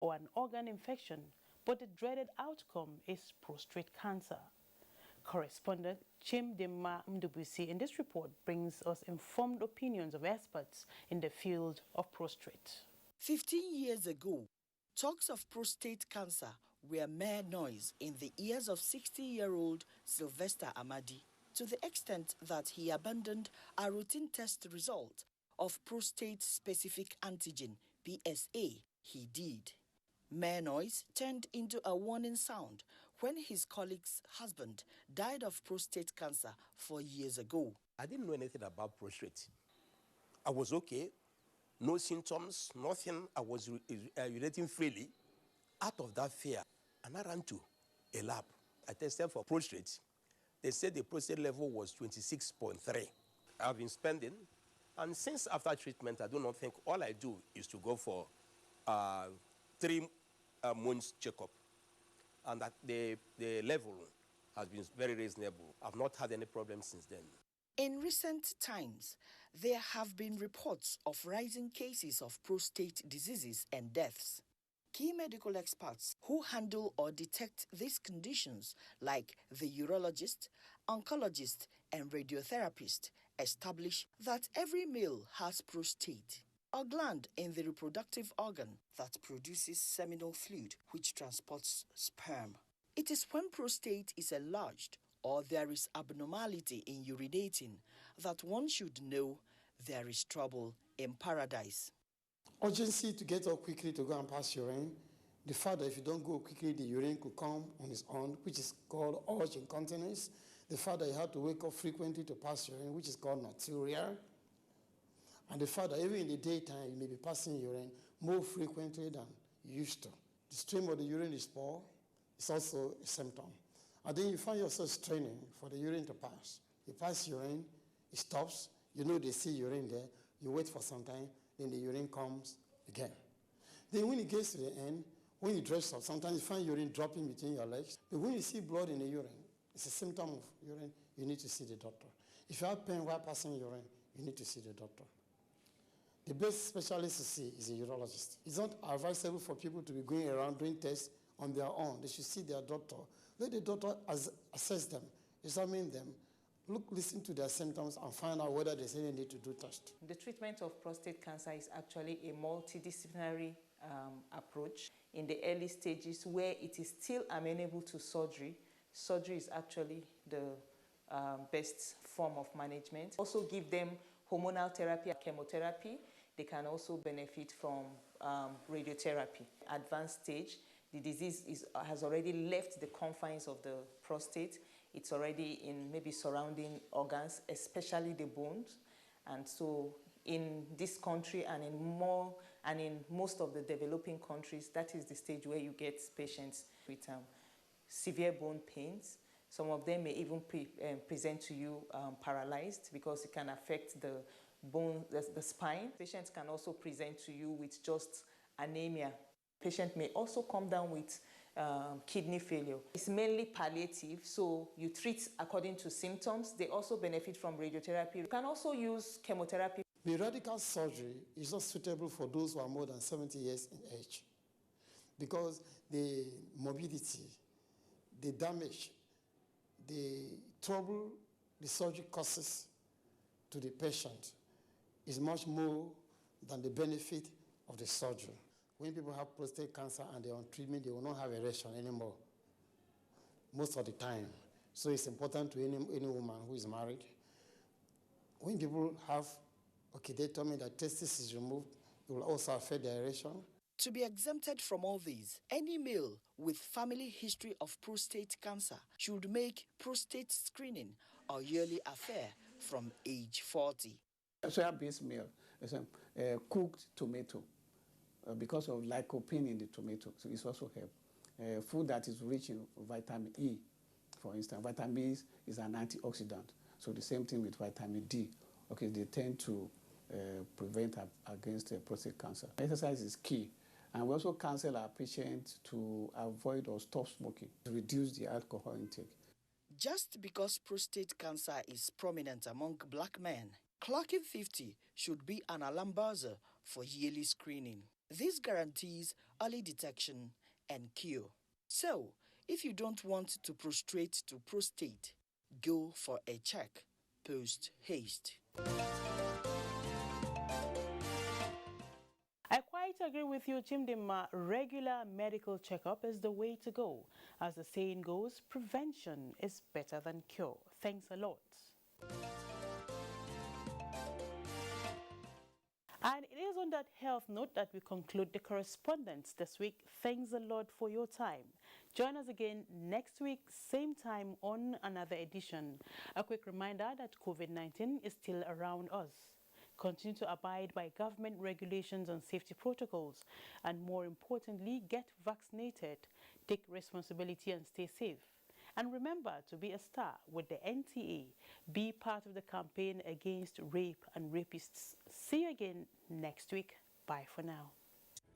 or an organ infection, but the dreaded outcome is prostate cancer. Correspondent Chimdema Mdubusi in this report brings us informed opinions of experts in the field of prostate. 15 years ago, talks of prostate cancer were mere noise in the ears of 60-year-old Sylvester Amadi, to the extent that he abandoned a routine test result of prostate-specific antigen, PSA, he did. Mere noise turned into a warning sound when his colleague's husband died of prostate cancer 4 years ago. I didn't know anything about prostate. I was okay, no symptoms, nothing. I was urinating freely. Out of that fear, and I ran to a lab. I tested for prostate. They said the prostate level was 26.3. I've been spending, and since after treatment, I do not think all I do is to go for 3 months checkup, and that the level has been very reasonable. I've not had any problems since then. In recent times, there have been reports of rising cases of prostate diseases and deaths. Key medical experts who handle or detect these conditions, like the urologist, oncologist, and radiotherapist, establish that every male has prostate, a gland in the reproductive organ that produces seminal fluid which transports sperm. It is when prostate is enlarged or there is abnormality in urinating that one should know there is trouble in paradise. Urgency to get up quickly to go and pass urine. The fact that if you don't go quickly, the urine could come on its own, which is called urge incontinence. The fact that you have to wake up frequently to pass urine, which is called nocturia. And the fact that even in the daytime, you may be passing urine more frequently than you used to. The stream of the urine is poor. It's also a symptom. And then you find yourself straining for the urine to pass. You pass urine, it stops. You know they see urine there. You wait for some time, then the urine comes again. Then when it gets to the end, when you dress up, sometimes you find urine dropping between your legs. But when you see blood in the urine, it's a symptom of urine, you need to see the doctor. If you have pain while passing urine, you need to see the doctor. The best specialist to see is a urologist. It's not advisable for people to be going around doing tests on their own. They should see their doctor. Let the doctor assess them, examine them, listen to their symptoms and find out whether there's any need to do tests. The treatment of prostate cancer is actually a multidisciplinary approach. In the early stages where it is still amenable to surgery, surgery is actually the best form of management. Also give them hormonal therapy, chemotherapy. They can also benefit from radiotherapy. Advanced stage, the disease has already left the confines of the prostate. It's already in maybe surrounding organs, especially the bones. And so in this country and in most of the developing countries, that is the stage where you get patients with severe bone pains. Some of them may even present to you paralyzed because it can affect the bone, the spine. Patients can also present to you with just anemia. Patient may also come down with kidney failure. It's mainly palliative, so you treat according to symptoms. They also benefit from radiotherapy. You can also use chemotherapy. The radical surgery is not suitable for those who are more than 70 years in age because the morbidity, the damage, the trouble the surgery causes to the patient is much more than the benefit of the surgery. When people have prostate cancer and they're on treatment, they will not have erection anymore, most of the time. So it's important to any woman who is married. When people have, they told me that testis is removed, it will also affect their erection. To be exempted from all these, any male with family history of prostate cancer should make prostate screening a yearly affair from age 40. Soya-based meal is cooked tomato. Because of lycopene in the tomato, so it's also help. Food that is rich in vitamin E, for instance. Vitamin E is an antioxidant, so the same thing with vitamin D. They tend to prevent against prostate cancer. Exercise is key, and we also counsel our patients to avoid or stop smoking, to reduce the alcohol intake. Just because prostate cancer is prominent among black men, clocking 50 should be an alarm buzzer for yearly screening. This guarantees early detection and cure. So, if you don't want to prostrate to prostate, go for a check post haste. I quite agree with you, Chimdima. Regular medical checkup is the way to go. As the saying goes, prevention is better than cure. Thanks a lot. And it is on that health note that we conclude the correspondence this week. Thanks a lot for your time. Join us again next week, same time on another edition. A quick reminder that COVID-19 is still around us. Continue to abide by government regulations and safety protocols, and more importantly, get vaccinated, take responsibility and stay safe. And remember to be a star with the NTA. Be part of the campaign against rape and rapists. See you again next week. Bye for now.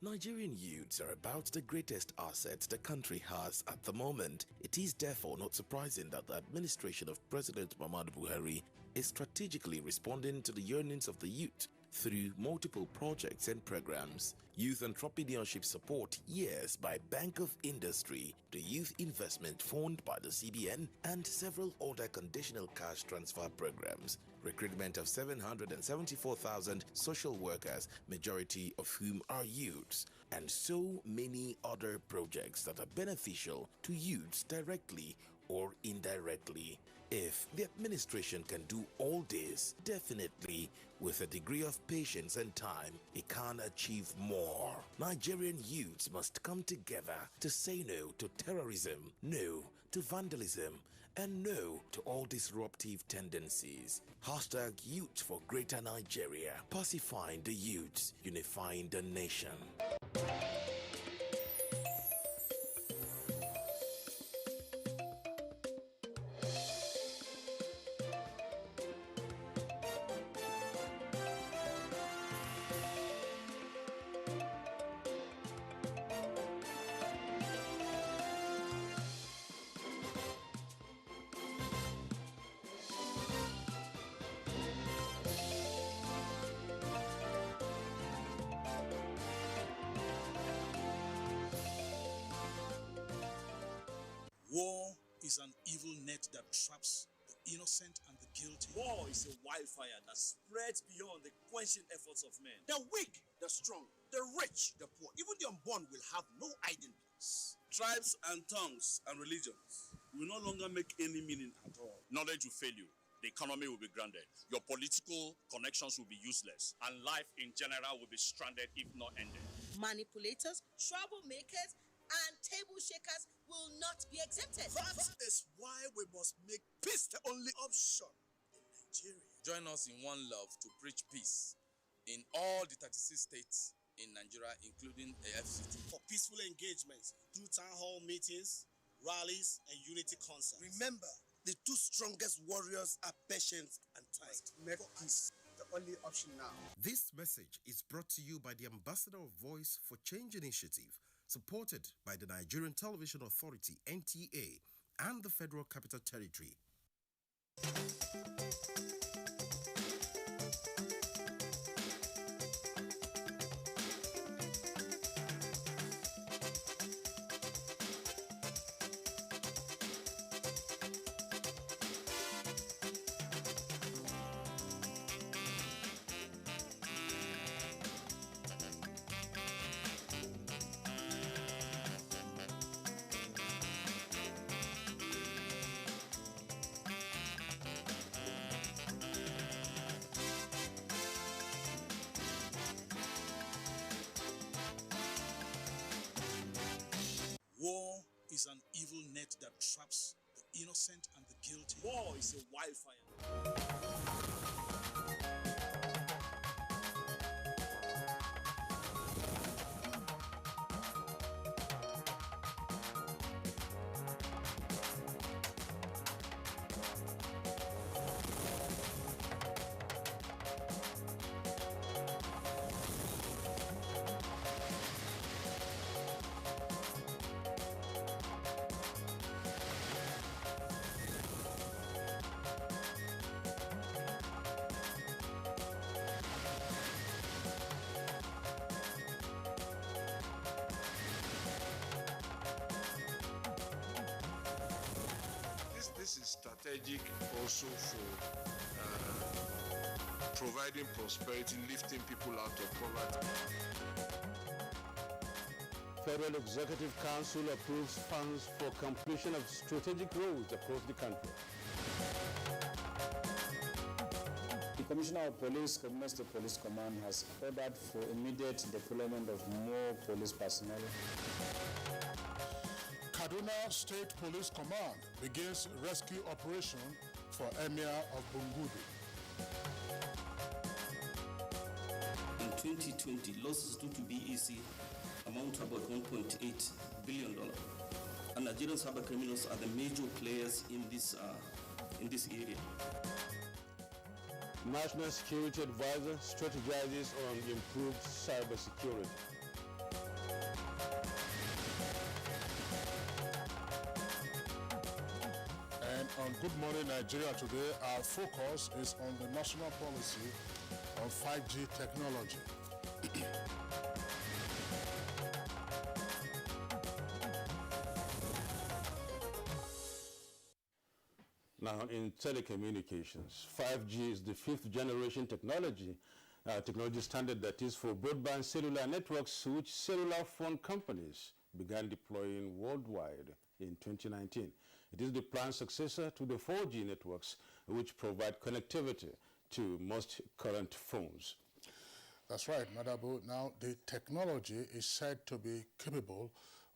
Nigerian youths are about the greatest asset the country has at the moment. It is therefore not surprising that the administration of President Muhammadu Buhari is strategically responding to the yearnings of the youth through multiple projects and programs. Youth Entrepreneurship Support Years by Bank of Industry, the Youth Investment Fund by the CBN, and several other conditional cash transfer programs. Recruitment of 774,000 social workers, majority of whom are youths, and so many other projects that are beneficial to youths directly or indirectly. If the administration can do all this, definitely with a degree of patience and time, it can achieve more. Nigerian youths must come together to say no to terrorism, no to vandalism, and no to all disruptive tendencies. Hashtag Youth for Greater Nigeria. Pacifying the youths, unifying the nation. War is an evil net that traps the innocent and the guilty. War is a wildfire that spreads beyond the quenching efforts of men. The weak, the strong, the rich, the poor, even the unborn will have no hiding place. Tribes and tongues and religions will no longer make any meaning at all. Knowledge will fail you. The economy will be grounded. Your political connections will be useless. And life in general will be stranded if not ended. Manipulators, troublemakers, and table shakers will not be exempted. That is why we must make peace the only option in Nigeria. Join us in one love to preach peace in all the 36 states in Nigeria, including AFCT. For peaceful engagements through town hall meetings, rallies, and unity concerts. Remember, the two strongest warriors are patience and time. Make peace the only option now. This message is brought to you by the Ambassador of Voice for Change Initiative, supported by the Nigerian Television Authority, NTA, and the Federal Capital Territory. War is an evil net that traps the innocent and the guilty. War is a wildfire. strategic also for providing prosperity, lifting people out of poverty. Federal Executive Council approves funds for completion of strategic roads across the country. The Commissioner of Police, Kaduna State Police Command, has ordered for immediate deployment of more police personnel. Kaduna State Police Command begins rescue operation for Emir of Bungudu. In 2020, losses due to BEC amount to about $1.8 billion. And Nigerian cyber criminals are the major players in this area. National Security Advisor strategizes on improved cybersecurity. And on Good Morning Nigeria today, our focus is on the national policy on 5G technology. Now, in telecommunications, 5G is the fifth generation technology standard that is for broadband cellular networks, which cellular phone companies began deploying worldwide in 2019. It is the planned successor to the 4G networks, which provide connectivity to most current phones. That's right, Madabo. Now, the technology is said to be capable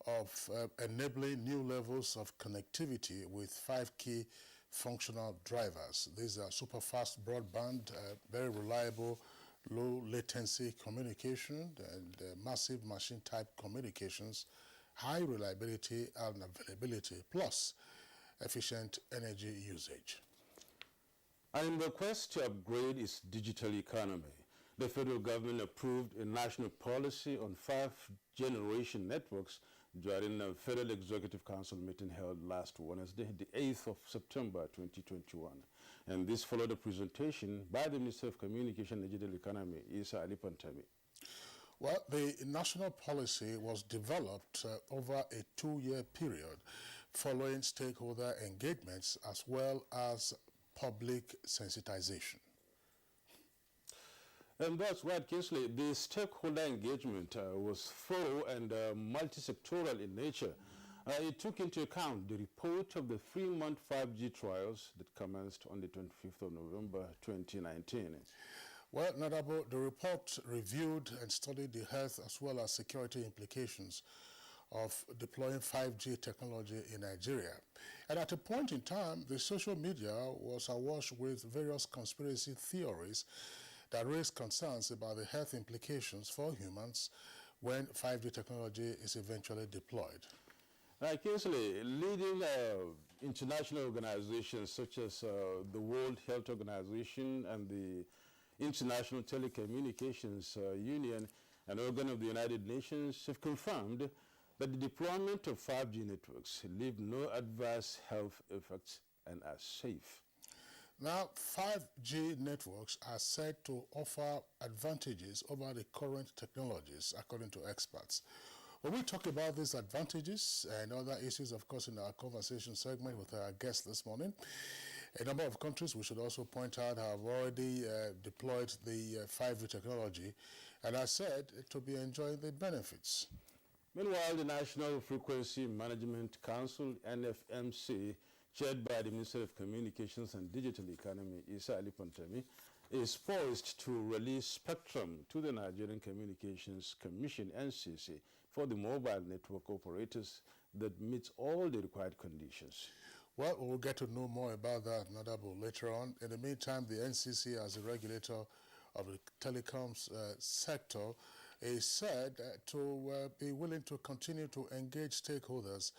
of enabling new levels of connectivity with 5 key functional drivers. These are super fast broadband, very reliable, low latency communication, and massive machine type communications, high reliability and availability, plus efficient energy usage. And in the quest to upgrade its digital economy, the federal government approved a national policy on 5th-generation networks during a Federal Executive Council meeting held last Wednesday, the 8th of September 2021. And this followed a presentation by the Minister of Communication and Digital Economy, Isa Ali Pantami. Well, the national policy was developed over a 2-year period following stakeholder engagements as well as public sensitization. And that's right, Kingsley. The stakeholder engagement was thorough and multi-sectoral in nature. It took into account the report of the 3-month 5G trials that commenced on the 25th of November 2019. Well, Nadabo, the report reviewed and studied the health as well as security implications of deploying 5G technology in Nigeria. And at a point in time, the social media was awash with various conspiracy theories that raised concerns about the health implications for humans when 5G technology is eventually deployed. Kingsley, leading international organizations such as the World Health Organization and the International Telecommunications Union, an organ of the United Nations, have confirmed that the deployment of 5G networks leave no adverse health effects and are safe. Now, 5G networks are said to offer advantages over the current technologies, according to experts. When we talk about these advantages and other issues, of course, in our conversation segment with our guest this morning, a number of countries, we should also point out, have already deployed the 5G technology, and are said to be enjoying the benefits. Meanwhile, the National Frequency Management Council, NFMC, chaired by the Minister of Communications and Digital Economy, Isa Ali Pantami, is poised to release spectrum to the Nigerian Communications Commission, NCC, for the mobile network operators that meets all the required conditions. Well, we'll get to know more about that, Nadabo, later on. In the meantime, the NCC, as a regulator of the telecoms sector, is said to be willing to continue to engage stakeholders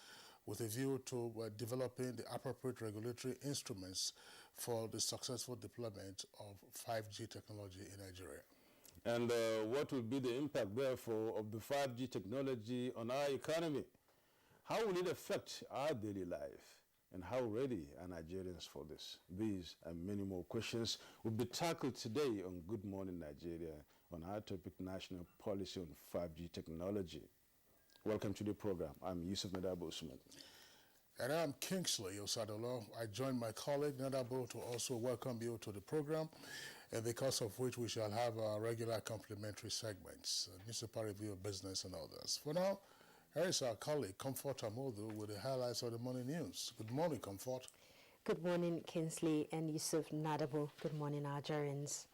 with a view to developing the appropriate regulatory instruments for the successful deployment of 5G technology in Nigeria. And what will be the impact, therefore, of the 5G technology on our economy? How will it affect our daily life? And how ready are Nigerians for this? These and many more questions will be tackled today on Good Morning Nigeria on our topic, National Policy on 5G Technology. Welcome to the program. I'm Yusuf Medabo Usman. And I'm Kingsley Osadolo. I join my colleague Nadabo to also welcome you to the program, and because of which we shall have our regular complementary segments, newspaper review of business and others. For now, here is our colleague Comfort Amodu with the highlights of the morning news. Good morning, Comfort. Good morning, Kingsley and Yusuf Nadabo. Good morning, Nigerians.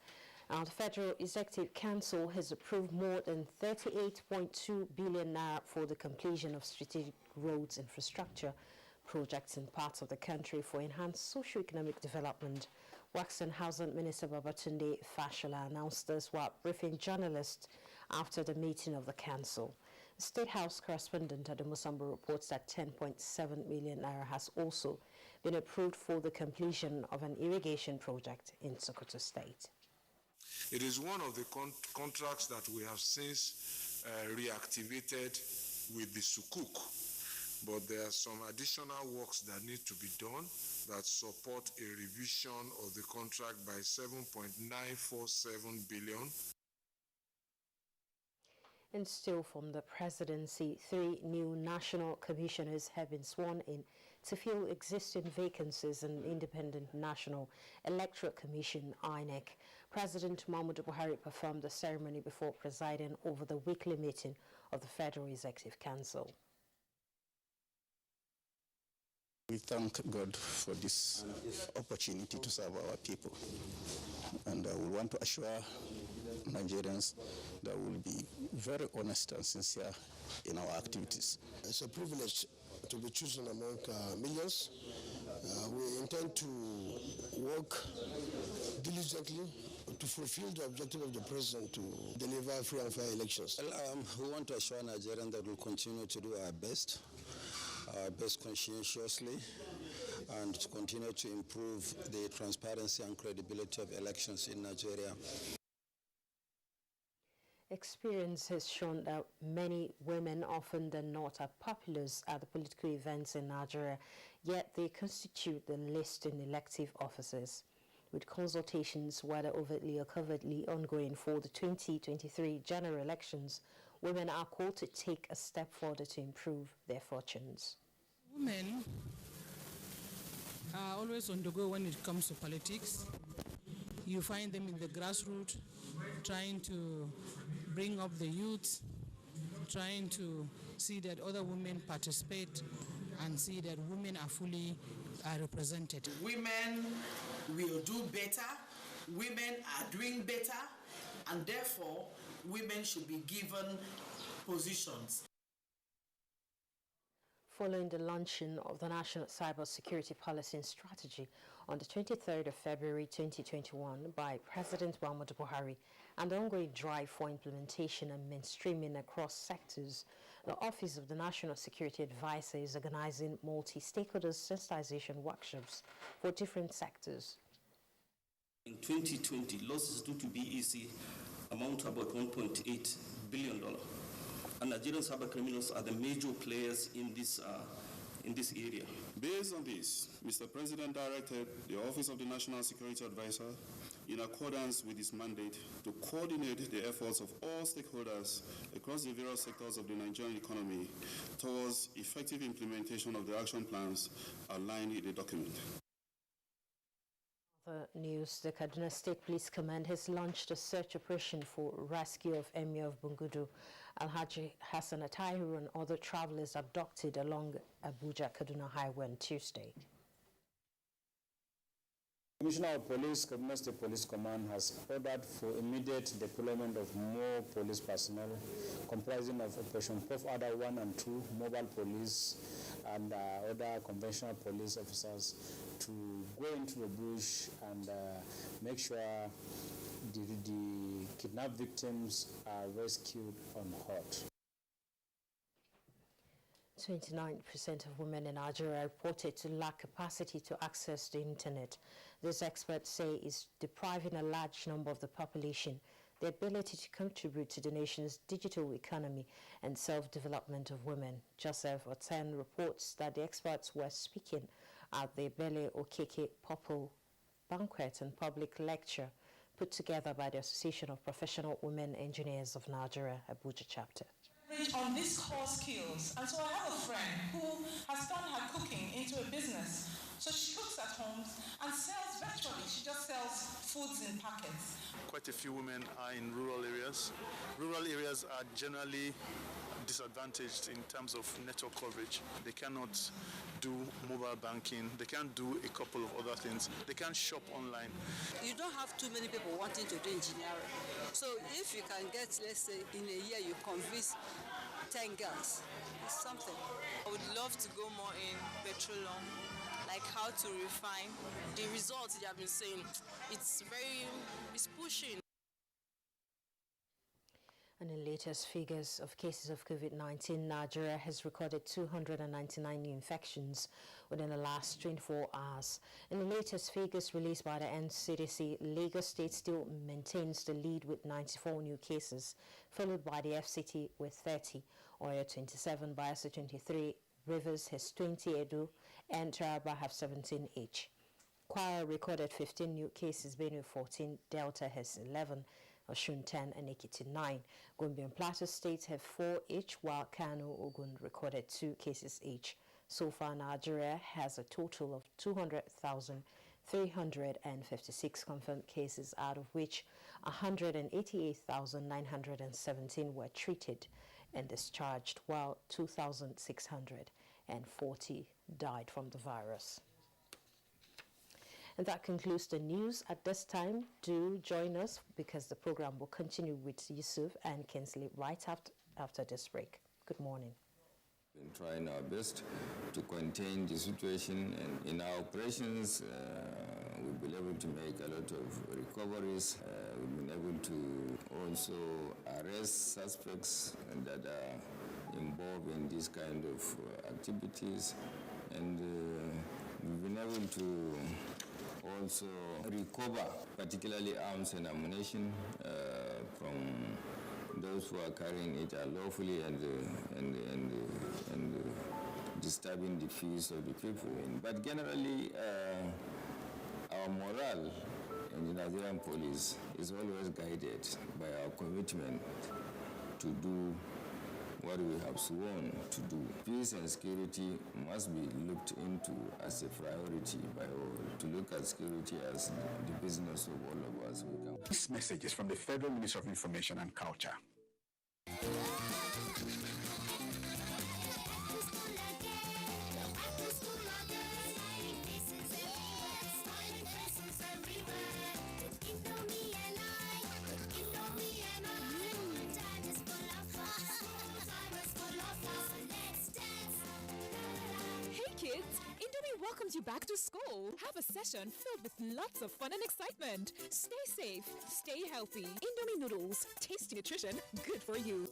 The Federal Executive Council has approved more than 38.2 billion naira for the completion of strategic roads infrastructure projects in parts of the country for enhanced socio-economic development. Works and Housing Minister Babatunde Fashola announced this while briefing journalists after the meeting of the council. The State House correspondent at the Musambo reports that 10.7 million naira has also been approved for the completion of an irrigation project in Sokoto State. It is one of the contracts that we have since reactivated with the Sukuk, but there are some additional works that need to be done that support a revision of the contract by 7.947 billion. And still from the presidency, 3 new national commissioners have been sworn in to fill existing vacancies in Independent National Electoral Commission, INEC. President Muhammadu Buhari performed the ceremony before presiding over the weekly meeting of the Federal Executive Council. We thank God for this opportunity to serve our people, and we want to assure Nigerians that we will be very honest and sincere in our activities. It's a privilege to be chosen among millions. We intend to work diligently to fulfill the objective of the president to deliver free and fair elections. Well, we want to assure Nigerians that we'll continue to do our best conscientiously, and to continue to improve the transparency and credibility of elections in Nigeria. Experience has shown that many women often than not are populars at the political events in Nigeria, yet they constitute the least in elective offices. With consultations, whether overtly or covertly, ongoing for the 2023 general elections, women are called to take a step further to improve their fortunes. Women are always on the go when it comes to politics. You find them in the grassroots, trying to bring up the youth, trying to see that other women participate and see that women are fully represented. Women will do better, women are doing better, and therefore women should be given positions. Following the launching of the National Cybersecurity Policy and Strategy on the 23rd of February 2021 by President Muhammadu Buhari and the ongoing drive for implementation and mainstreaming across sectors, the Office of the National Security Advisor is organizing multi-stakeholder sensitization workshops for different sectors. In 2020, losses due to BEC amount to about $1.8 billion. And Nigerian cyber criminals are the major players in this area. Based on this, Mr. President directed the Office of the National Security Advisor, in accordance with his mandate, to coordinate the efforts of all stakeholders across the various sectors of the Nigerian economy towards effective implementation of the action plans outlined in the document. Other news, the Kaduna State Police Command has launched a search operation for rescue of Emir of Bungudu, Alhaji Hassan Atahiru, and other travelers abducted along Abuja-Kaduna Highway on Tuesday. Commissioner of Police, Kaduna State Police Command has ordered for immediate deployment of more police personnel comprising of Operation Puff Adder 1 and 2, mobile police, and other conventional police officers to go into the bush and make sure the kidnapped victims are rescued unhurt. 29% of women in Nigeria are reported to lack capacity to access the internet. These experts say is depriving a large number of the population the ability to contribute to the nation's digital economy and self-development of women. Joseph Oten reports that the experts were speaking at the Bele Okeke Popul banquet and public lecture put together by the Association of Professional Women Engineers of Nigeria, Abuja chapter. on these core skills. And so I have a friend who has turned her cooking into a business. So she cooks at home and sells virtually. She just sells foods in packets. Quite a few women are in rural areas. Rural areas are generally disadvantaged in terms of network coverage. They cannot do mobile banking. They can't do a couple of other things. They can't shop online. You don't have too many people wanting to do engineering. So if you can get, let's say, in a year you convince 10 girls, it's something. I would love to go more in petroleum, like how to refine. The results you have been saying, it's pushing. And in latest figures of cases of COVID-19, Nigeria has recorded 299 new infections within the last 24 hours. In the latest figures released by the NCDC, Lagos State still maintains the lead with 94 new cases, followed by the FCT with 30, Oyo 27, Bayelsa 23, Rivers has 20, Edo, and Taraba have 17 each. Kwara recorded 15 new cases, Benue 14, Delta has 11, Osun 10 and Ekiti 9. Gombe and Plateau states have 4 each, while Kano, Ogun recorded 2 cases each. So far, Nigeria has a total of 200,356 confirmed cases, out of which 188,917 were treated and discharged, while 2,640 died from the virus. And that concludes the news at this time. Do join us because the program will continue with Yusuf and Kinsley right after this break. Good morning. We're trying our best to contain the situation, and in our operations, we've been able to make a lot of recoveries. We've been able to also arrest suspects that are involved in this kind of activities, and we've been able to also recover particularly arms and ammunition from those who are carrying it unlawfully and disturbing the peace of the people. But generally, our morale in the Nigerian police is always guided by our commitment to do what we have sworn to do. Peace and security must be looked into as a priority by all, to look at security as the business of all of us. This message is from the Federal Ministry of Information and Culture. Welcomes you back to school. Have a session filled with lots of fun and excitement. Stay safe, stay healthy. Indomie noodles, tasty nutrition, good for you.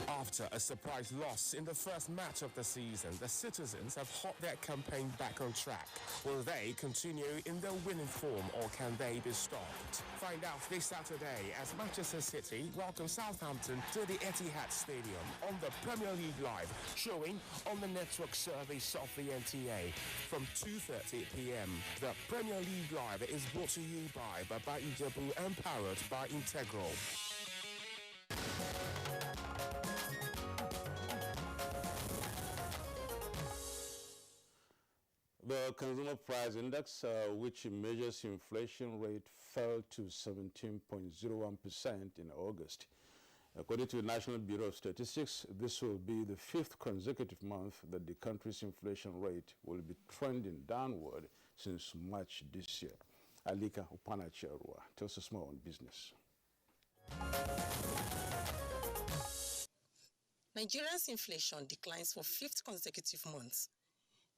After a surprise loss in the first match of the season, the citizens have hot their campaign back on track. Will they continue in their winning form, or can they be stopped? Find out this Saturday as Manchester City welcome Southampton to the Etihad Stadium on the Premier League Live, showing on the network service of the NTA from 2:30 p.m. The Premier League Live is brought to you by Baba Ijebu and powered by Integral. The Consumer Price Index, which measures inflation rate, fell to 17.01% in August. According to the National Bureau of Statistics, this will be the 5th consecutive month that the country's inflation rate will be trending downward since March this year. Alika Upanacherua tells us more on business. Nigeria's inflation declines for 5th consecutive month.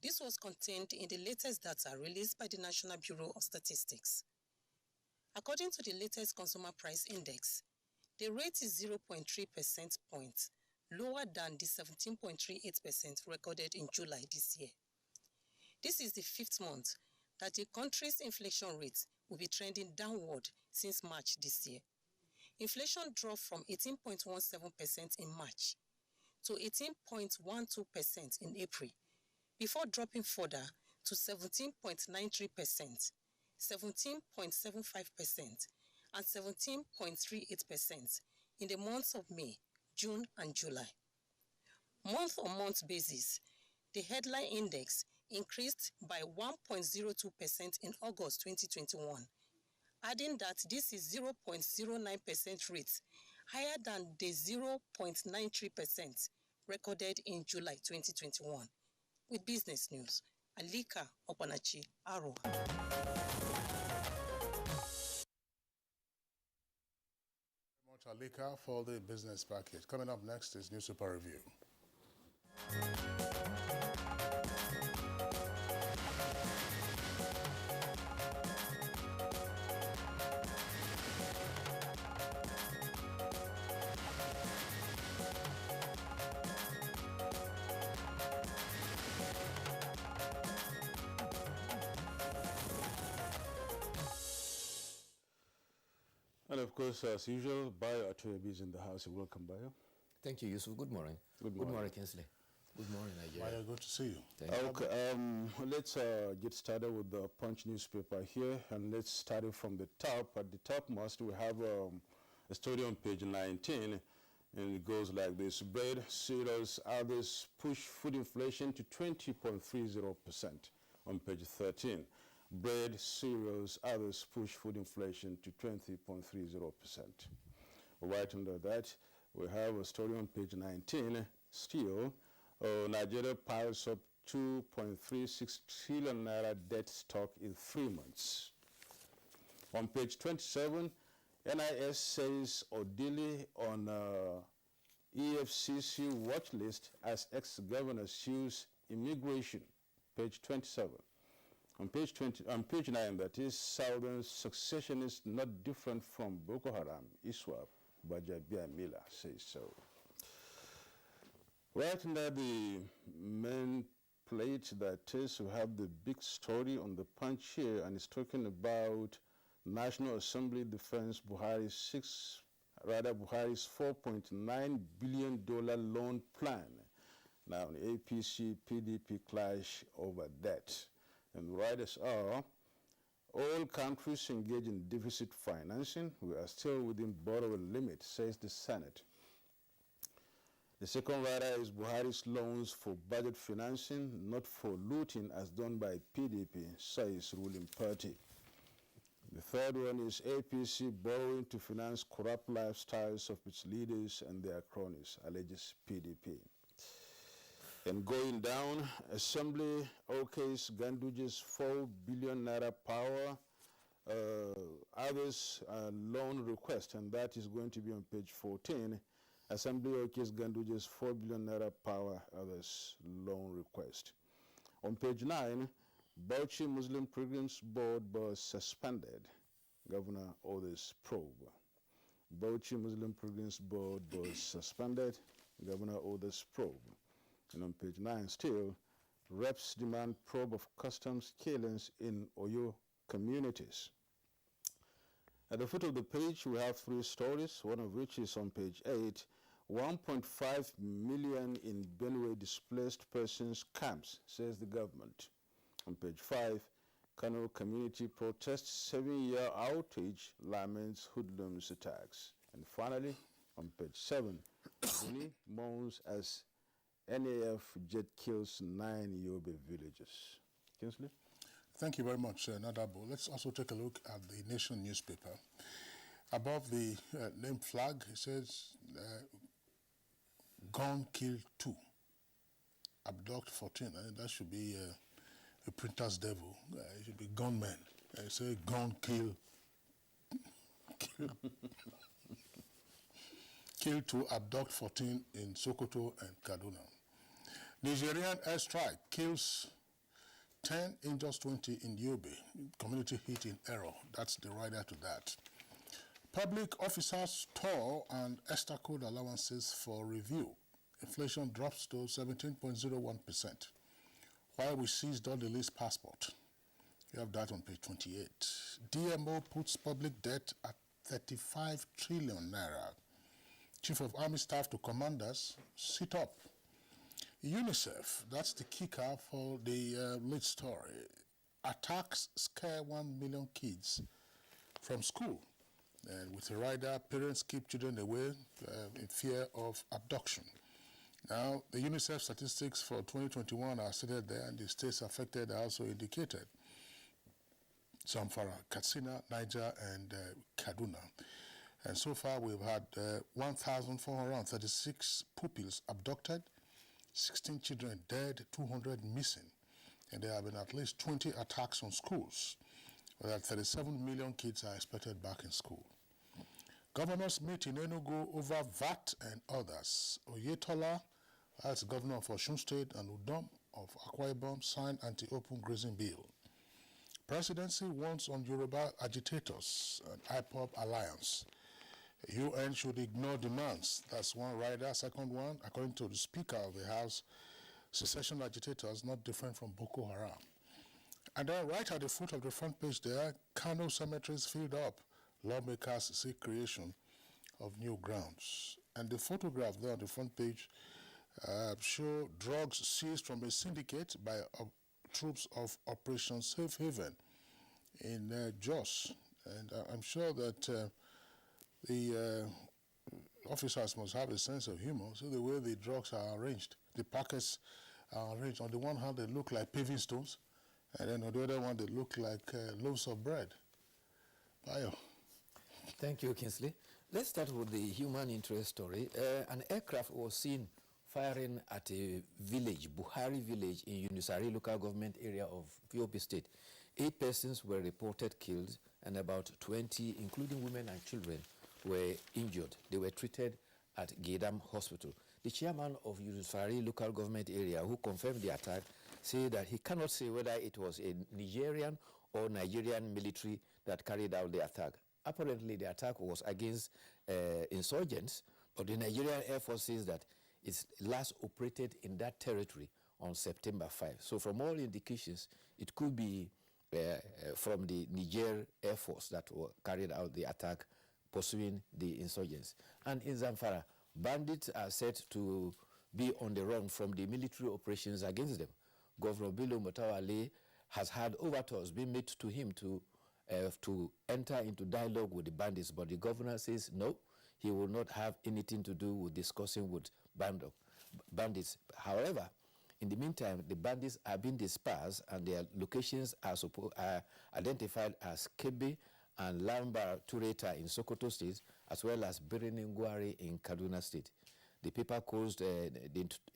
This was contained in the latest data released by the National Bureau of Statistics. According to the latest Consumer Price Index, the rate is 0.3 percentage points lower than the 17.38% recorded in July this year. This is the 5th month that the country's inflation rate will be trending downward since March this year. Inflation dropped from 18.17% in March to 18.12% in April, before dropping further to 17.93%, 17.75%, and 17.38% in the months of May, June, and July. Month-on-month basis, the headline index increased by 1.02% in August 2021, adding that this is 0.09% rate higher than the 0.93% recorded in July 2021. With business news, Alika Opanachi, Arrow. Alika for the business package. Coming up next is News Super Review. And of course, as usual, Bayo Atoyebi is in the house. Welcome, Bayo. Thank you, Yusuf. Good morning. Good morning, Kinsley. Good morning, Nigeria. Bayo, good to see you. Okay, let's get started with the Punch newspaper here, and let's start it from the top. At the topmost, we have a story on page 19, and it goes like this: bread, cereals, others push food inflation to 20.30%. On page 13. Bread, cereals, others push food inflation to 20.30%. Right under that, we have a story on page 19. Still, Nigeria piles up 2.36 trillion naira debt stock in 3 months. On page 27, NIS says Odili on EFCC watch list as ex-governor sues immigration. Page 27. On page 9, that is, Southern secessionists not different from Boko Haram, ISWAP, Bajabia Mila says so. Right under the main plate, that is, we have the big story on the Punch here, and it's talking about National Assembly Defense Buhari's $4.9 billion loan plan. Now, the APC-PDP clash over debt. And writers are, all countries engage in deficit financing. We are still within borrowing limit, says the Senate. The second writer is Buhari's loans for budget financing, not for looting as done by PDP, says ruling party. The third one is APC borrowing to finance corrupt lifestyles of its leaders and their cronies, alleges PDP. And going down, Assembly okays Ganduje's 4 billion naira power, others loan request, and that is going to be on page 14. Assembly okays Ganduje's 4 billion naira power, others loan request. On page 9, Bauchi Muslim Pilgrims Board was suspended. Governor orders probe. Bauchi Muslim Pilgrims Board was suspended. Governor orders probe. And on page 9 still, reps demand probe of customs killings in Oyo communities. At the foot of the page, we have 3 stories, one of which is on page 8. 1.5 million in Benue displaced persons camps, says the government. On page 5, Kano community protests 7-year outage, laments hoodlums attacks. And finally, on page 7, Guni mourns as NAF jet kills 9 Yobe villages. Kinsley? Thank you very much, Nadabo. Let's also take a look at the Nation newspaper. Above the name flag, it says, gun kill 2, abduct 14. I think that should be a printer's devil. It should be gunmen. Say gun, kill. Kill to abduct 14 in Sokoto and Kaduna. Nigerian airstrike kills 10, injures 20 in Yobe. Community hit in error. That's the rider to that. Public officers' toll and extra code allowances for review. Inflation drops to 17.01%. While we seized all the lease passport. You have that on page 28. DMO puts public debt at 35 trillion naira. Chief of Army Staff to commanders, sit up. UNICEF, that's the kicker for the lead story. Attacks scare 1 million kids from school. And with a rider, parents keep children away in fear of abduction. Now, the UNICEF statistics for 2021 are stated there, and the states affected are also indicated. Zamfara, Katsina, Niger, and Kaduna. And so far, we've had 1,436 pupils abducted, 16 children dead, 200 missing. And there have been at least 20 attacks on schools. Where 37 million kids are expected back in school. Governors meet in Enugu over VAT and others. Oyetola, that's governor of Osun State, and Udom of Akwa Ibom signed anti-open grazing bill. Presidency warns on Yoruba agitators and IPOB alliance. UN should ignore demands. That's one rider. Second one, according to the Speaker of the House, secession agitators not different from Boko Haram. And then right at the foot of the front page there, Kano cemeteries filled up. Lawmakers seek creation of new grounds. And the photograph there on the front page show drugs seized from a syndicate by troops of Operation Safe Haven in Jos. And I'm sure that the officers must have a sense of humor. So the way the drugs are arranged, the packets are arranged. On the one hand, they look like paving stones, and then on the other one, they look like loaves of bread. Bayo. Thank you, Kingsley. Let's start with the human interest story. An aircraft was seen firing at a village, Buhari village, in Unisari local government area of Yobe State. 8 persons were reported killed, and about 20, including women and children, were injured. They were treated at Gedam Hospital. The chairman of Unisari local government area, who confirmed the attack, said that he cannot say whether it was a Nigerian or Nigerian military that carried out the attack. Apparently, the attack was against insurgents, but the Nigerian Air Force says that it last operated in that territory on September 5. So from all indications, it could be from the Niger Air Force that carried out the attack pursuing the insurgents. And in Zamfara, bandits are said to be on the run from the military operations against them. Governor Bello Mutawale has had overtures being made to him to enter into dialogue with the bandits, but the governor says no, he will not have anything to do with discussing with bandits. However, in the meantime, the bandits are being dispersed and their locations are identified as Kebbi and Lambar Tureta in Sokoto State, as well as Biriningwari in Kaduna State. The paper caused a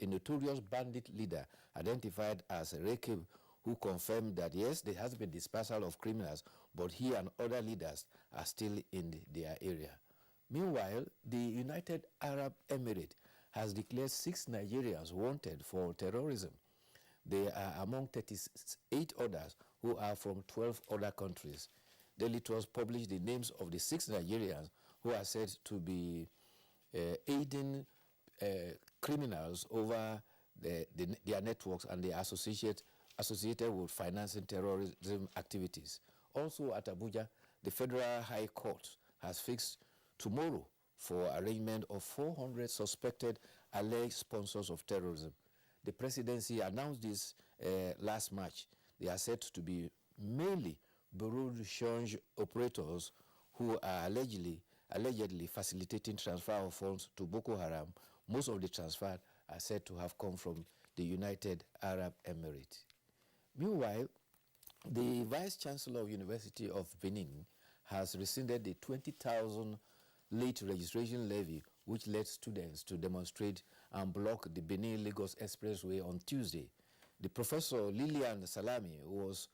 notorious bandit leader identified as Rekib, who confirmed that yes, there has been dispersal of criminals, but he and other leaders are still in their area. Meanwhile, the United Arab Emirates has declared 6 Nigerians wanted for terrorism. They are among 38 others who are from 12 other countries. Daily Trust published the names of the 6 Nigerians who are said to be aiding criminals over their networks, and they are associated with financing terrorism activities. Also at Abuja, the Federal High Court has fixed tomorrow for arraignment of 400 suspected alleged sponsors of terrorism. The presidency announced this last March. They are said to be mainly bureau de change operators who are allegedly facilitating transfer of funds to Boko Haram. Most of the transfer are said to have come from the United Arab Emirates. Meanwhile, the Vice Chancellor of University of Benin has rescinded the 20,000 late registration levy, which led students to demonstrate and block the Benin-Lagos Expressway on Tuesday. The Professor Lilian Salami was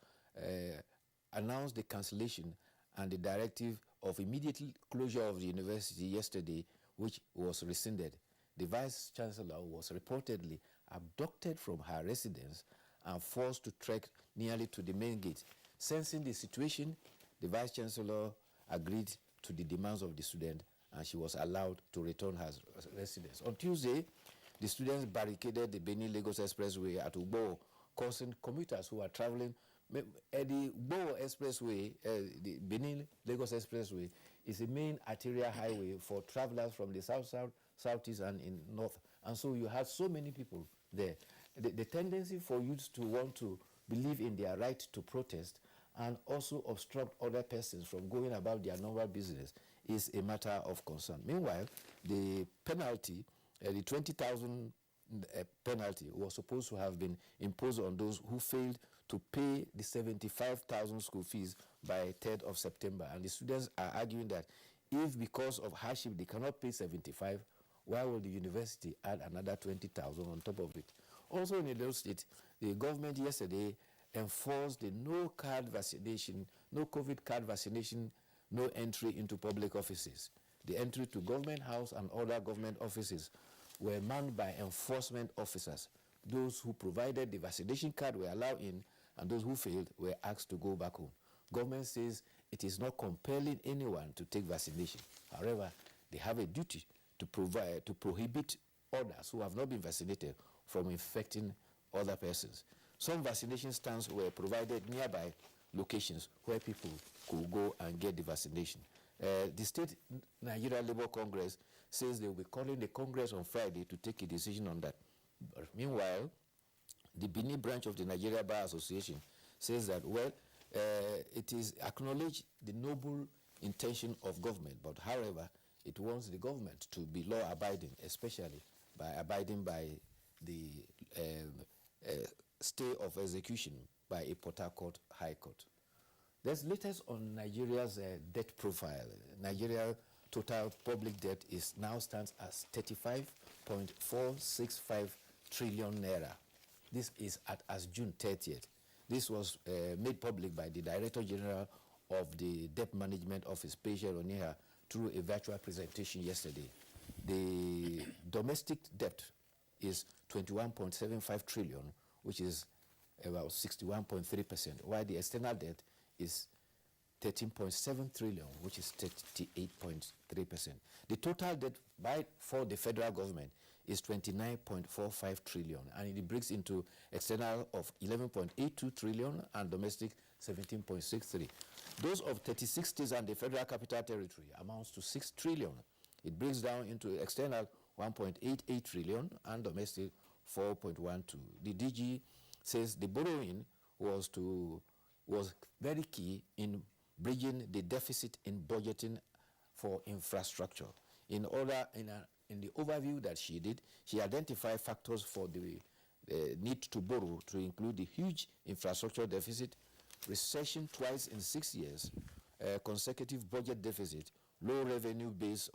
announced the cancellation and the directive of immediate closure of the university yesterday, which was rescinded. The Vice Chancellor was reportedly abducted from her residence and forced to trek nearly to the main gate. Sensing the situation, the Vice Chancellor agreed to the demands of the student and she was allowed to return her residence. On Tuesday, the students barricaded the Benin-Lagos Expressway at Ugbo, causing commuters who are traveling. The Ugbo Expressway, the Benin-Lagos Expressway, is a main arterial highway for travelers from the south, southeast, and in north. And so you have so many people there. The tendency for youths to want to believe in their right to protest and also obstruct other persons from going about their normal business is a matter of concern. Meanwhile, the penalty, the 20,000 penalty was supposed to have been imposed on those who failed to pay the 75,000 school fees by 3rd of September. And the students are arguing that if because of hardship they cannot pay 75, why will the university add another 20,000 on top of it? Also in Edo State, the government yesterday enforced the no COVID card vaccination, no entry into public offices. The entry to government house and other government offices were manned by enforcement officers. Those who provided the vaccination card were allowed in, and those who failed were asked to go back home. Government says it is not compelling anyone to take vaccination. However, they have a duty to prohibit others who have not been vaccinated from infecting other persons. Some vaccination stands were provided nearby locations where people could go and get the vaccination. The State Nigeria Labour Congress says they will be calling the Congress on Friday to take a decision on that. But meanwhile, the Benin branch of the Nigeria Bar Association says that, well, it is acknowledged the noble intention of government, but however, it wants the government to be law-abiding, especially by abiding by the stay of execution by a Port Harcourt High Court. There's latest on Nigeria's debt profile. Nigeria total public debt now stands as 35.465 trillion naira. This is as June 30th. This was made public by the Director General of the Debt Management Office, Peja Oniha, through a virtual presentation yesterday. The domestic debt is 21.75 trillion, which is about 61.3%, while the external debt is 13.7 trillion, which is 38.3%. The total debt for the federal government is 29.45 trillion, and it breaks into external of 11.82 trillion and domestic 17.63. Those of 36 states and the Federal Capital Territory amounts to 6 trillion. It breaks down into external 1.88 trillion and domestic 4.12. The DG says the borrowing was very key in bridging the deficit in budgeting for infrastructure. In the overview that she did, she identified factors for the need to borrow to include the huge infrastructure deficit, recession twice in 6 years, consecutive budget deficit, low revenue base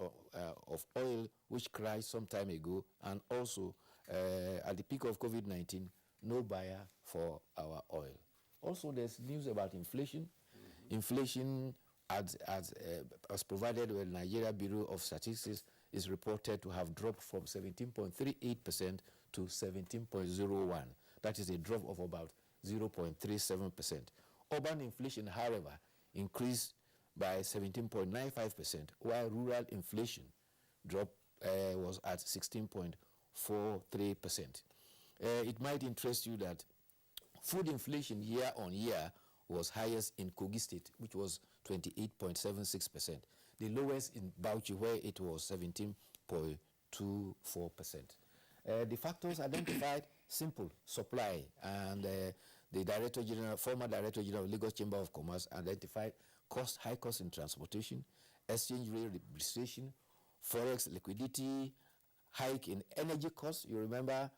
of oil, which crashed some time ago, and also at the peak of COVID-19, no buyer for our oil. Also, there's news about inflation. Inflation, as provided by the Nigeria Bureau of Statistics, is reported to have dropped from 17.38% to 17.01%. That is a drop of about 0.37%. Urban inflation, however, increased by 17.95%, while rural inflation was at 16.43%. It might interest you that food inflation year on year was highest in Kogi State, which was 28.76%. The lowest in Bauchi, where it was 17.24%. The factors identified: simple, supply, and the former Director General of Lagos Chamber of Commerce identified high cost in transportation, exchange rate depreciation, forex liquidity, hike in energy costs. You remember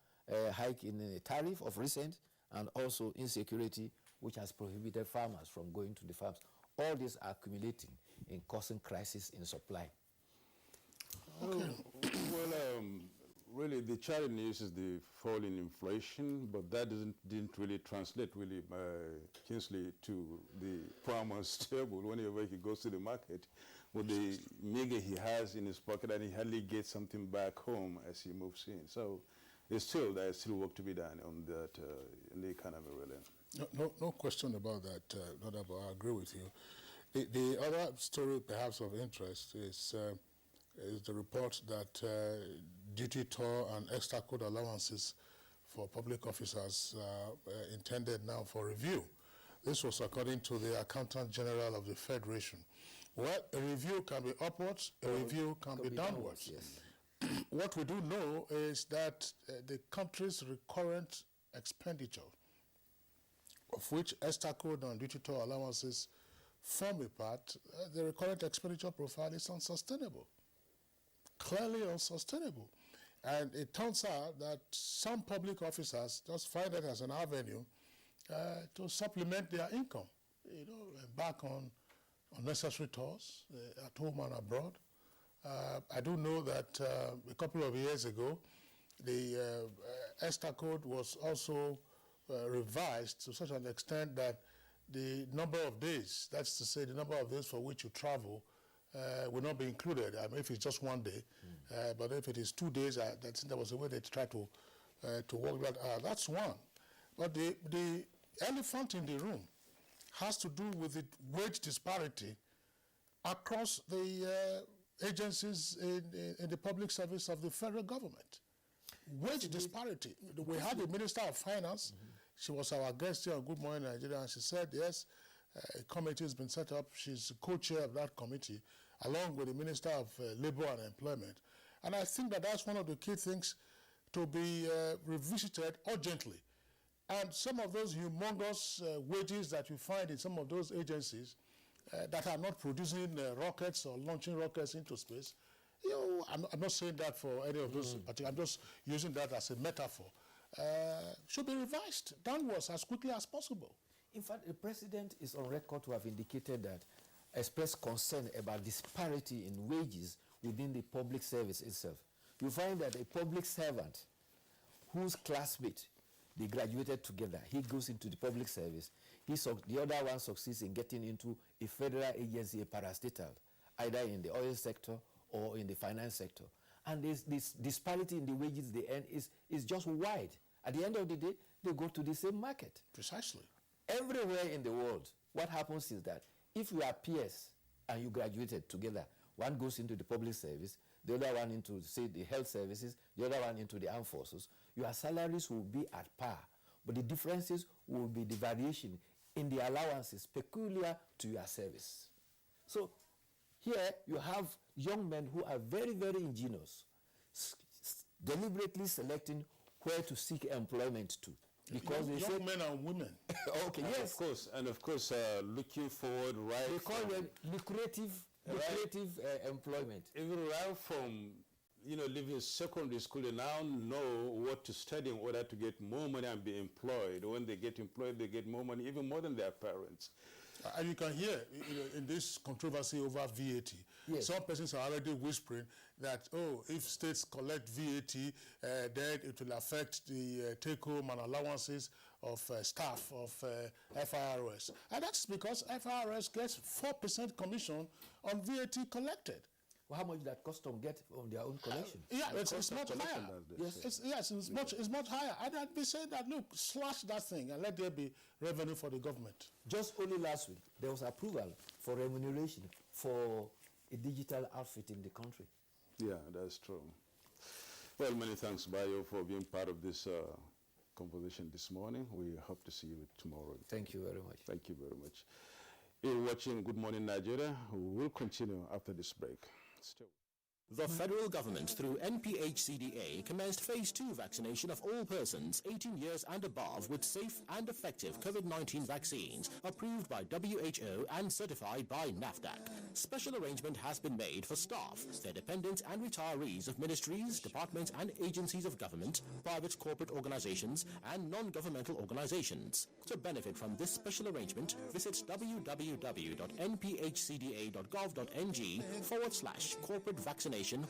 hike in the tariff of recent, and also insecurity, which has prohibited farmers from going to the farms. All these are accumulating in causing crisis in supply. Okay. Well, really, the challenge news is the fall in inflation, but that didn't really translate really, Kingsley, to the farmer's table whenever he goes to the market with the meager he has in his pocket, and he hardly gets something back home as he moves in. So there's still work to be done on that in the economy, really. No question about that, I agree with you. The other story, perhaps of interest, is the report that duty toll and extra code allowances for public officers intended now for review. This was according to the Accountant General of the Federation. Well, a review can be upwards, a review can be downwards. Yes. What we do know is that the country's recurrent expenditure, of which extra code and duty toll allowances form a part, the recurrent expenditure profile is unsustainable, clearly unsustainable. And it turns out that some public officers just find it as an avenue to supplement their income, back on unnecessary tours at home and abroad. I do know that a couple of years ago, the extra code was also revised to such an extent that the number of days, that's to say the number of days for which you travel, will not be included. I mean, if it's just one day, but if it is 2 days, there was a way they tried to work that out. That's one. But the elephant in the room has to do with the wage disparity across the agencies in the public service of the federal government. Wage disparity. We had the Minister of Finance. She was our guest here on Good Morning Nigeria, and she said, yes, a committee has been set up. She's co-chair of that committee, along with the Minister of Labor and Employment. And I think that that's one of the key things to be revisited urgently. And some of those humongous wages that you find in some of those agencies that are not producing rockets or launching rockets into space, I'm not saying that for any of those, but I'm just using that as a metaphor, should be revised downwards as quickly as possible. In fact, the president is on record to have indicated that, expressed concern about disparity in wages within the public service itself. You find that a public servant whose classmate, they graduated together, he goes into the public service, the other one succeeds in getting into a federal agency, a parastatal, either in the oil sector or in the finance sector. And this disparity in the wages they earn is just wide. At the end of the day, they go to the same market. Precisely. Everywhere in the world, what happens is that if you are peers and you graduated together, one goes into the public service, the other one into, say, the health services, the other one into the armed forces, your salaries will be at par. But the differences will be the variation in the allowances peculiar to your service. So here you have young men who are very, very ingenious, deliberately selecting where to seek employment to. Because young men and women. Okay, and yes. Of course, looking forward right. They call them lucrative employment. Even right from, leaving secondary school, they now know what to study in order to get more money and be employed. When they get employed, they get more money, even more than their parents. And you can hear in this controversy over VAT, yes, some persons are already whispering that, if states collect VAT, then it will affect the take-home and allowances of staff of FIRS. And that's because FIRS gets 4% commission on VAT collected. Well, how much that custom get on their own collection? It's much higher. Yes, it's much higher. And I'd be saying that, look, slash that thing and let there be revenue for the government. Just only last week, there was approval for remuneration for a digital outfit in the country. Yeah, that's true. Well, many thanks, Bayo, for being part of this conversation this morning. We hope to see you tomorrow. Thank you very much. Thank you very much. You're watching Good Morning Nigeria. We will continue after this break. Still. The federal government, through NPHCDA, commenced Phase 2 vaccination of all persons 18 years and above with safe and effective COVID-19 vaccines approved by WHO and certified by NAFDAC. Special arrangement has been made for staff, their dependents and retirees of ministries, departments and agencies of government, private corporate organizations and non-governmental organizations. To benefit from this special arrangement, visit www.nphcda.gov.ng/corporate vaccination. nph.gov.ng/vaccination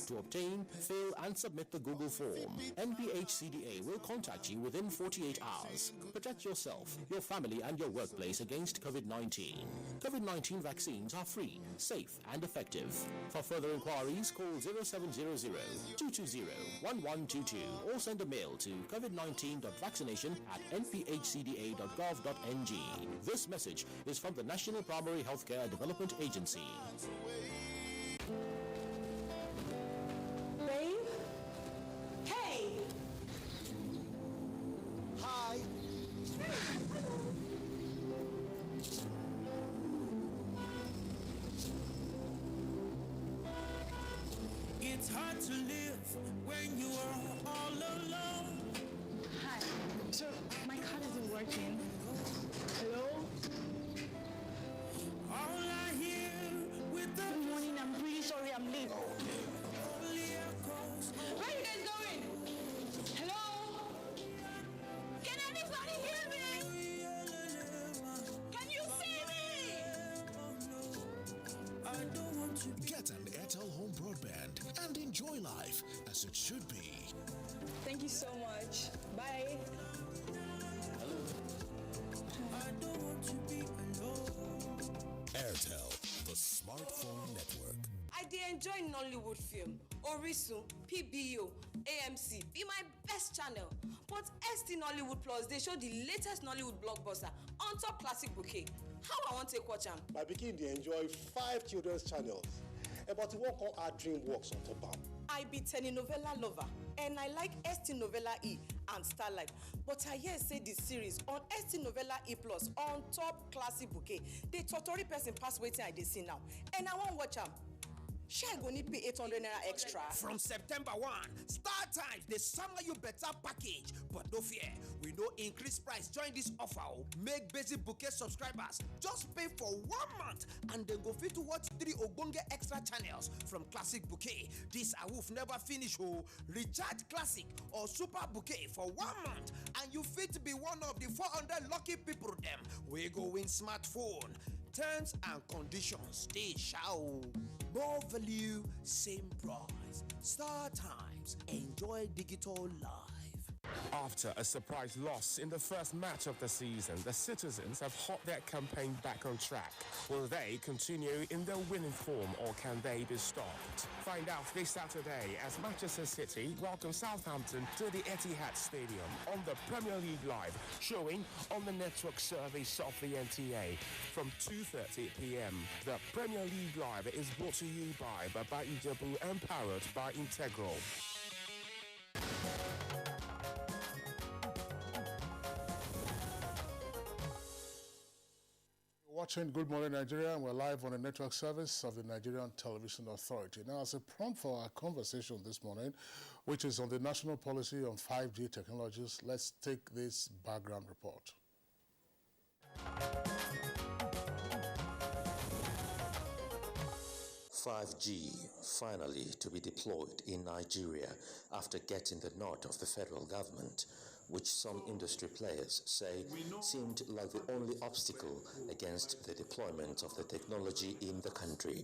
to obtain, fill and submit the Google form. NPHCDA will contact you within 48 hours. Protect yourself, your family and your workplace against COVID-19. COVID-19 vaccines are free, safe and effective. For further inquiries, call 0700-220-1122 or send a mail to covid19.vaccination@nphcda.gov.ng. This message is from the National Primary Healthcare Development Agency. Babe? Hey! Hi! It's hard to live when you are all alone. Hi. So, my card isn't working. Hello? All I hear with the Good morning, I'm really sorry I'm late. only echoes. Where are you guys going? Hello? Can anybody hear me? Can you see me? I don't want to get an Airtel Home Broadband and enjoy life as it should be. Thank you so much. Bye. I don't want to be alone. Airtel, the smartphone network. I dey enjoy Nollywood film, Orisun, PBO, AMC be my best channel. But ST Nollywood Plus dey show the latest Nollywood blockbuster on top classic bouquet. How I wan take watch am? My pikin dey enjoy 5 children's channels, but e wan come add DreamWorks on top am. I be telenovela lover and I like ST Novella E and Starlight. But I hear say the series on ST Novella E Plus on top classic bouquet dey totori person pass wetin I dey see now. And I wan watch am. Shey I go need pay 800 naira extra? From September 1, Star Times dey summer you better package. But no fear, we no increase price join this offer. Make basic bouquet subscribers just pay for 1 month and then go fit to watch 3 ogbonge extra channels from classic bouquet. This awoof never finish oh. Recharge classic or super bouquet for 1 month and you fit be one of the 400 lucky people them. We go win smartphone. Terms and conditions stay shallow. More value, same price. Star Times. Enjoy digital life. After a surprise loss in the first match of the season, the citizens have hot their campaign back on track. Will they continue in their winning form or can they be stopped? Find out this Saturday as Manchester City welcome Southampton to the Etihad Stadium on the Premier League Live, showing on the network service of the NTA from 2:30 p.m. The Premier League Live is brought to you by Baba Ijebu and powered by Integral. Watching Good Morning Nigeria, and we're live on the network service of the Nigerian Television Authority. Now, as a prompt for our conversation this morning, which is on the national policy on 5G technologies, let's take this background report. 5G finally to be deployed in Nigeria after getting the nod of the federal government, which some industry players say seemed like the only obstacle against the deployment of the technology in the country.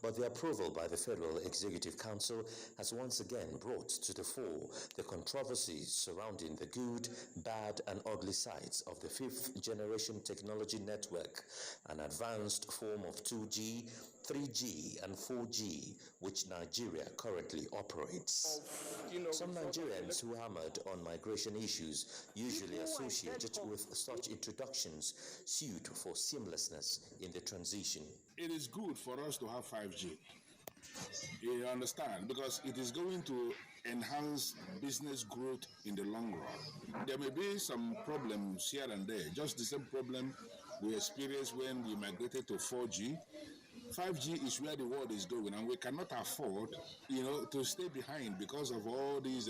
But the approval by the Federal Executive Council has once again brought to the fore the controversies surrounding the good, bad and ugly sides of the 5th generation technology network, an advanced form of 2G, 3G and 4G, which Nigeria currently operates. Some Nigerians who hammered on migration issues, usually associated with such introductions, sued for seamlessness in the transition. It is good for us to have 5G. You understand? Because it is going to enhance business growth in the long run. There may be some problems here and there, just the same problem we experienced when we migrated to 4G. 5G is where the world is going, and we cannot afford, to stay behind because of all these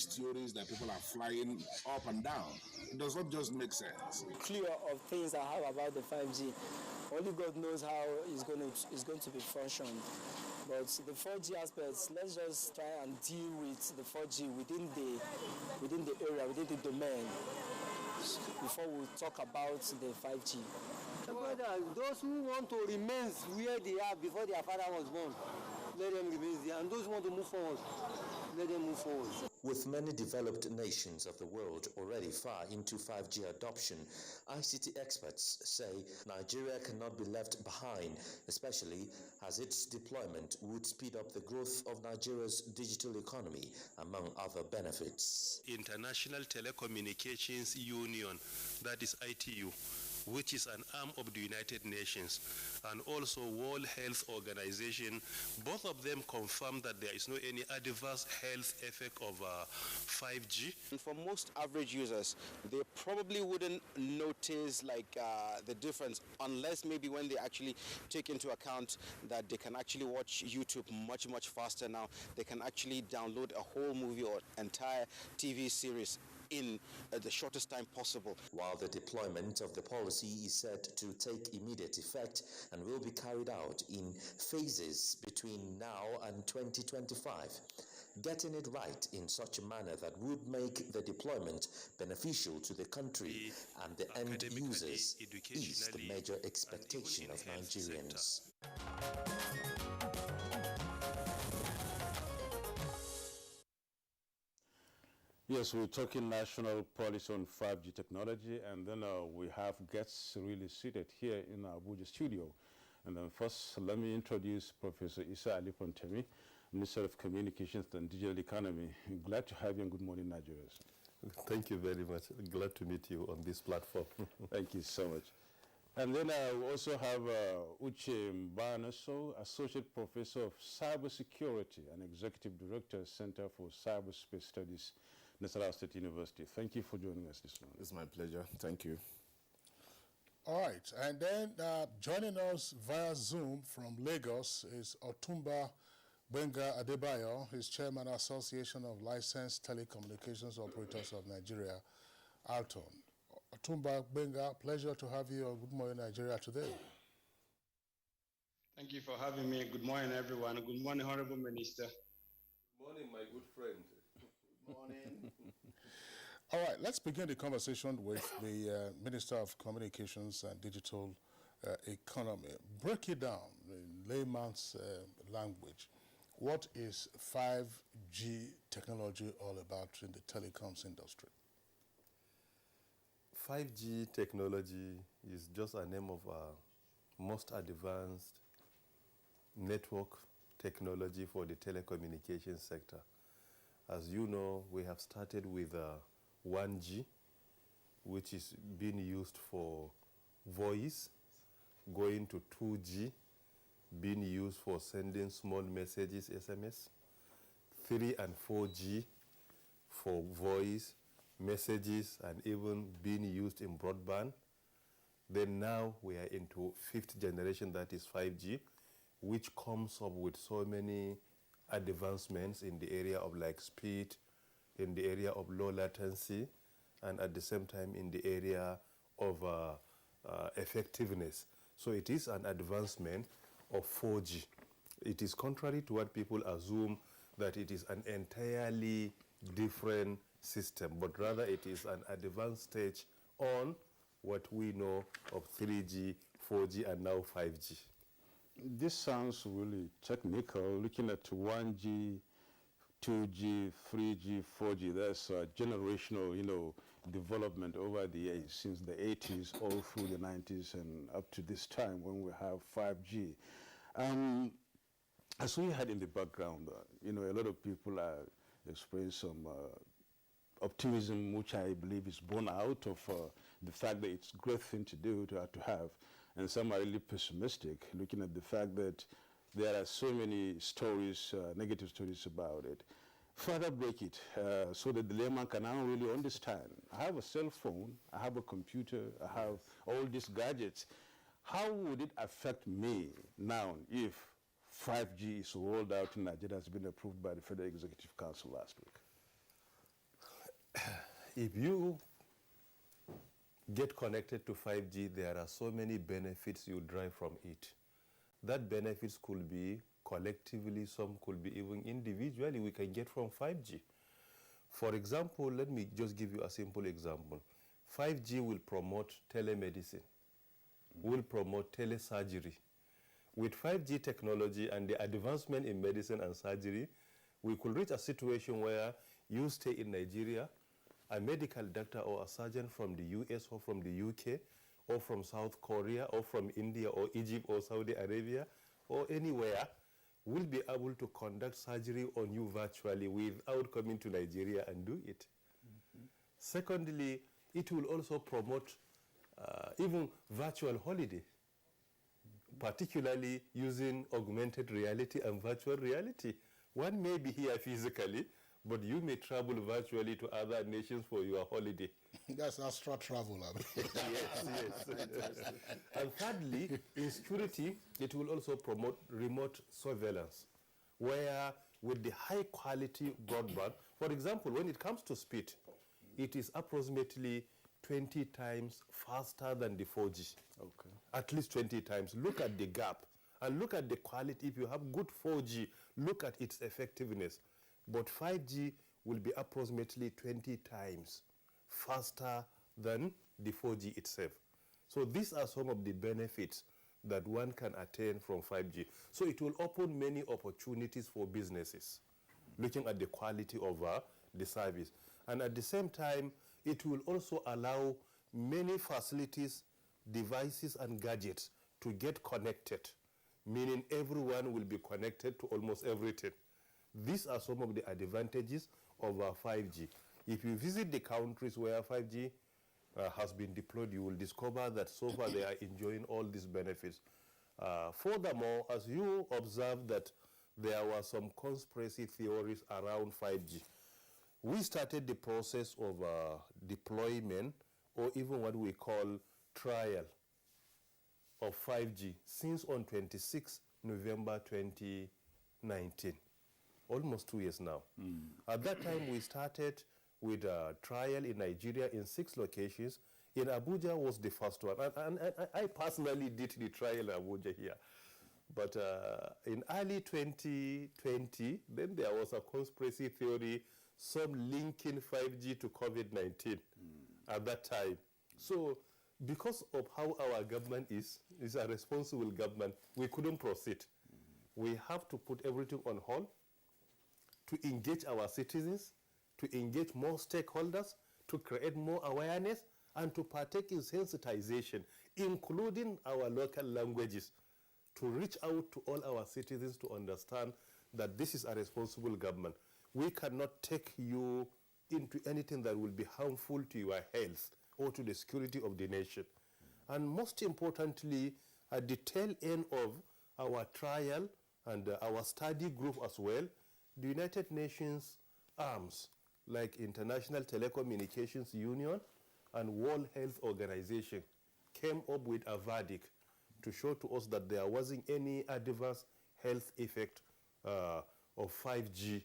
theories that people are flying up and down. It does not just make sense. Clear of things I have about the 5G. Only God knows how it's going to be functioned. But the 4G aspects, let's just try and deal with the 4G within the area, within the domain, before we talk about the 5G. brother, those who want to remain where they are before their father was born, let them remain there. And those who want to move forward, let them move forward. With many developed nations of the world already far into 5G adoption, ICT experts say Nigeria cannot be left behind, especially as its deployment would speed up the growth of Nigeria's digital economy, among other benefits. International Telecommunications Union, that is ITU, which is an arm of the United Nations, and also World Health Organization, both of them confirm that there is no any adverse health effect of 5G. And for most average users, they probably wouldn't notice the difference unless maybe when they actually take into account that they can actually watch YouTube much faster now. They can actually download a whole movie or entire TV series in the shortest time possible. While the deployment of the policy is set to take immediate effect and will be carried out in phases between now and 2025, getting it right in such a manner that would make the deployment beneficial to the country and the end users is the major expectation of Nigerians. Yes, we're talking national policy on 5G technology, and then we have guests really seated here in our Abuja studio. And then first, let me introduce Professor Issa Ali Pontemi, Minister of Communications and Digital Economy. Glad to have you, and good morning, Nigerians. Thank you very much. Glad to meet you on this platform. Thank you so much. And then we also have Uche Mbanaso, Associate Professor of Cybersecurity and Executive Director, Center for Cyberspace Studies, Nasarawa State University. Thank you for joining us this morning. It's my pleasure. Thank you. All right, and then joining us via Zoom from Lagos is Otumba Benga Adebayo. He's Chairman Association of Licensed Telecommunications Operators of Nigeria, Alton. Otumba Benga, pleasure to have you on Good Morning Nigeria today. Thank you for having me. Good morning, everyone. Good morning, Honorable Minister. Good morning, my good friend. Good morning. All right, let's begin the conversation with the Minister of Communications and Digital Economy. Break it down in layman's language. What is 5G technology all about in the telecoms industry? 5G technology is just a name of most advanced network technology for the telecommunications sector. As you know, we have started with 1G, which is being used for voice, going to 2G, being used for sending small messages, SMS, 3 and 4G for voice, messages, and even being used in broadband. Then now we are into 5th generation, that is 5G, which comes up with so many advancements in the area of speed, in the area of low latency, and at the same time in the area of effectiveness. So it is an advancement of 4G. It is contrary to what people assume, that it is an entirely different system, but rather it is an advanced stage on what we know of 3G, 4G, and now 5G. This sounds really technical, looking at 1G, 2G, 3G, 4G. That's a generational, development over the years, since the 80s, all through the 90s, and up to this time when we have 5G. As we had in the background, a lot of people are expressing some optimism, which I believe is born out of the fact that it's a great thing to do, to have. And some are really pessimistic, looking at the fact that there are so many stories, negative stories about it. Further break it so that the layman can now really understand. I have a cell phone, I have a computer, I have all these gadgets. How would it affect me now if 5G is rolled out in Nigeria, has been approved by the Federal Executive Council last week? If you get connected to 5G, there are so many benefits you derive from it. That benefits could be collectively, some could be even individually, we can get from 5G. For example, let me just give you a simple example. 5G will promote telemedicine. will promote telesurgery. With 5G technology and the advancement in medicine and surgery, we could reach a situation where you stay in Nigeria, a medical doctor or a surgeon from the US or from the UK or from South Korea or from India or Egypt or Saudi Arabia or anywhere will be able to conduct surgery on you virtually without coming to Nigeria and do it. Secondly, it will also promote even virtual holiday, particularly using augmented reality and virtual reality. One may be here physically, but you may travel virtually to other nations for your holiday. That's astral travel. Yes. And thirdly, in security, it will also promote remote surveillance, where with the high quality broadband, for example, when it comes to speed, it is approximately 20 times faster than the 4G. Okay. At least 20 times. Look at the gap and look at the quality. If you have good 4G, look at its effectiveness. But 5G will be approximately 20 times faster than the 4G itself. So these are some of the benefits that one can attain from 5G. So it will open many opportunities for businesses, looking at the quality of the service. And at the same time, it will also allow many facilities, devices, and gadgets to get connected, meaning everyone will be connected to almost everything. These are some of the advantages of 5G. If you visit the countries where 5G has been deployed, you will discover that so far they are enjoying all these benefits. Furthermore, as you observe that there were some conspiracy theories around 5G, we started the process of deployment, or even what we call trial of 5G since on 26 November 2019. Almost 2 years now. At that time, we started with a trial in Nigeria in 6 locations. In Abuja was the first one. And I personally did the trial in Abuja here. But in early 2020, then there was a conspiracy theory, some linking 5G to COVID-19 at that time. So because of how our government is a responsible government, we couldn't proceed. We have to put everything on hold, to engage our citizens, to engage more stakeholders, to create more awareness, and to partake in sensitization, including our local languages, to reach out to all our citizens to understand that this is a responsible government. We cannot take you into anything that will be harmful to your health or to the security of the nation. And most importantly, at the tail end of our trial and our study group as well, the United Nations arms like International Telecommunications Union and World Health Organization came up with a verdict to show to us that there wasn't any adverse health effect of 5G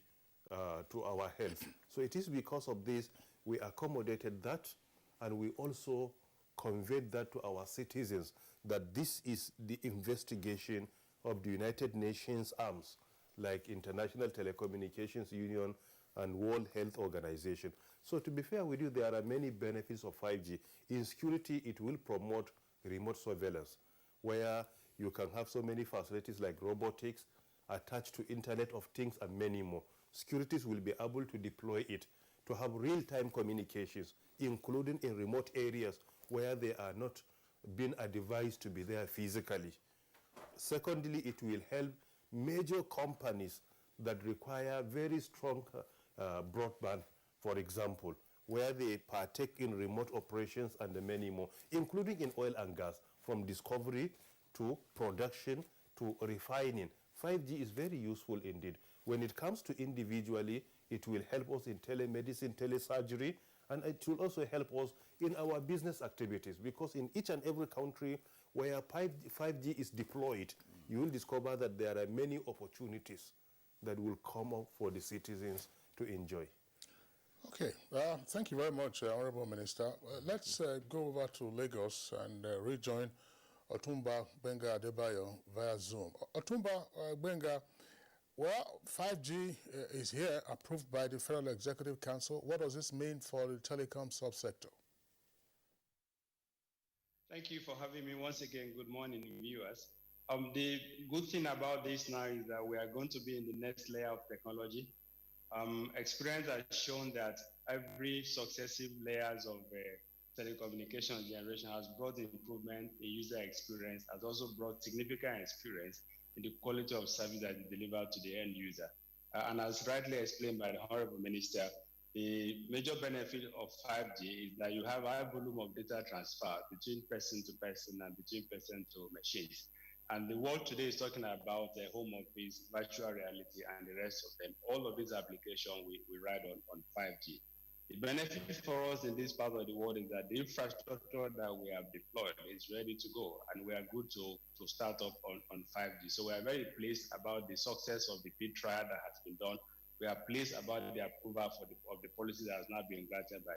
to our health. So it is because of this we accommodated that, and we also conveyed that to our citizens that this is the investigation of the United Nations arms like International Telecommunications Union and World Health Organization. So to be fair with you, there are many benefits of 5G. In security, it will promote remote surveillance, where you can have so many facilities like robotics attached to Internet of Things and many more. Securities will be able to deploy it to have real-time communications, including in remote areas where they are not being advised to be there physically. Secondly, it will help major companies that require very strong broadband, for example, where they partake in remote operations and many more, including in oil and gas, from discovery to production to refining. 5G is very useful indeed. When it comes to individually, it will help us in telemedicine, telesurgery, and it will also help us in our business activities, because in each and every country where 5G is deployed, you will discover that there are many opportunities that will come up for the citizens to enjoy. Okay, thank you very much, Honorable Minister. Let's go over to Lagos and rejoin Otumba Benga Adebayo via Zoom. Otumba Benga, well, 5G is here, approved by the Federal Executive Council. What does this mean for the telecom subsector? Thank you for having me once again. Good morning, viewers. The good thing about this now is that we are going to be in the next layer of technology. Experience has shown that every successive layers of telecommunications generation has brought improvement in user experience, has also brought significant experience in the quality of service that is delivered to the end user. And as rightly explained by the Honorable Minister, the major benefit of 5G is that you have a high volume of data transfer between person to person and between person to machines. And the world today is talking about home office, virtual reality, and the rest of them. All of these applications we ride on 5G. The benefit for us in this part of the world is that the infrastructure that we have deployed is ready to go, and we are good to start up on 5G. So we are very pleased about the success of the field trial that has been done. We are pleased about the approval of the policy that has now been granted by